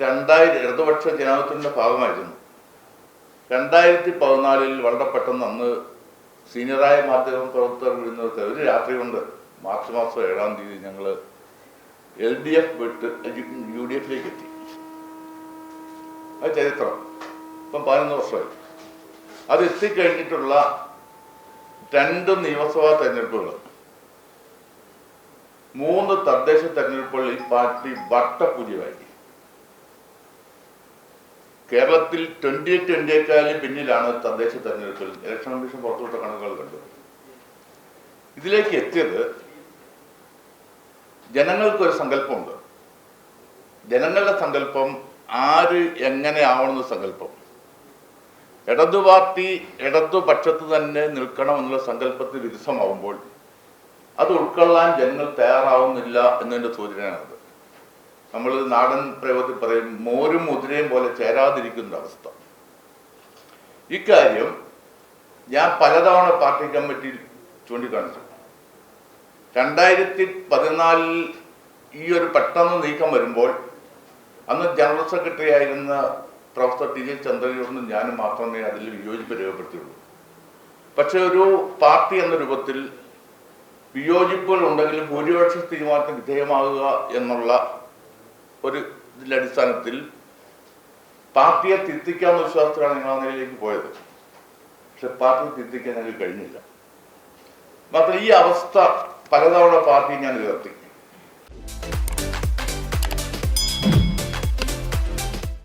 ഇടതുപക്ഷ ജനാധിപത്യത്തിൻ്റെ ഭാഗമായിരുന്നു. 2014 വളരെ പെട്ടെന്ന് അന്ന് സീനിയറായ മാധ്യമ പ്രവർത്തകർ വിടുന്നത് ഒരു രാത്രി കൊണ്ട് മാർച്ച് മാസം 7-ാം തീയതി ഞങ്ങൾ LDF വിട്ട് UDF എത്തി. അത് ചരിത്രം. ഇപ്പം 11 വർഷമായി. അത് എത്തിക്കഴിഞ്ഞിട്ടുള്ള 2 നിയമസഭാ തെരഞ്ഞെടുപ്പുകൾ, 3 തദ്ദേശ തെരഞ്ഞെടുപ്പുകളിൽ ഈ പാർട്ടി വട്ടപൂജ്യമായി. കേരളത്തിൽ 2020 പിന്നിലാണ് തദ്ദേശ തെരഞ്ഞെടുപ്പിൽ ഇലക്ഷൻ കമ്മീഷൻ പുറത്തുവിട്ട കണക്കുകൾ കണ്ടത്. ഇതിലേക്ക് എത്തിയത് ജനങ്ങൾക്കൊരു സങ്കല്പമുണ്ട്. ജനങ്ങളുടെ സങ്കല്പം ആര് എങ്ങനെ ആവണമെന്ന സങ്കല്പം. ഇടതു പാർട്ടി ഇടതുപക്ഷത്ത് തന്നെ നിൽക്കണം എന്നുള്ള സങ്കല്പത്തിൽ വിരുദ്ധമാവുമ്പോൾ അത് ഉൾക്കൊള്ളാൻ ജനങ്ങൾ തയ്യാറാവുന്നില്ല എന്നതിൻ്റെ സൂചനയാണത്. നമ്മൾ നാടൻ പ്രയോഗത്തിൽ പറയും മോരും മുതിരയും പോലെ ചേരാതിരിക്കുന്ന അവസ്ഥ. ഇക്കാര്യം ഞാൻ പലതവണ പാർട്ടി കമ്മിറ്റിയിൽ ചൂണ്ടിക്കാണിച്ചു. 2014 ഈ ഒരു പെട്ടെന്ന് നീക്കം വരുമ്പോൾ അന്ന് ജനറൽ സെക്രട്ടറി ആയിരുന്ന പ്രൊഫസർ TJ ചന്ദ്രചൂഡനും ഞാനും മാത്രമേ അതിൽ വിയോജിപ്പ് രേഖപ്പെടുത്തിയുള്ളൂ. പക്ഷെ ഒരു പാർട്ടി എന്ന രൂപത്തിൽ വിയോജിപ്പുകൾ ഉണ്ടെങ്കിലും ഭൂരിപക്ഷ തീരുമാനത്തിന് വിധേയമാകുക എന്നുള്ള ഒരു ഇതിൻ്റെ അടിസ്ഥാനത്തിൽ പാർട്ടിയെ തിരുത്തിക്കാവുന്ന വിശ്വാസത്തിലാണ് നിങ്ങൾ ആ നിലയിലേക്ക് പോയത്. പക്ഷെ പാർട്ടിയെ തിരുത്തിക്കാൻ ഞങ്ങൾക്ക് കഴിഞ്ഞില്ല. മാത്രം ഈ അവസ്ഥ പലതവണ പാർട്ടി ഞാൻ ഉയർത്തി.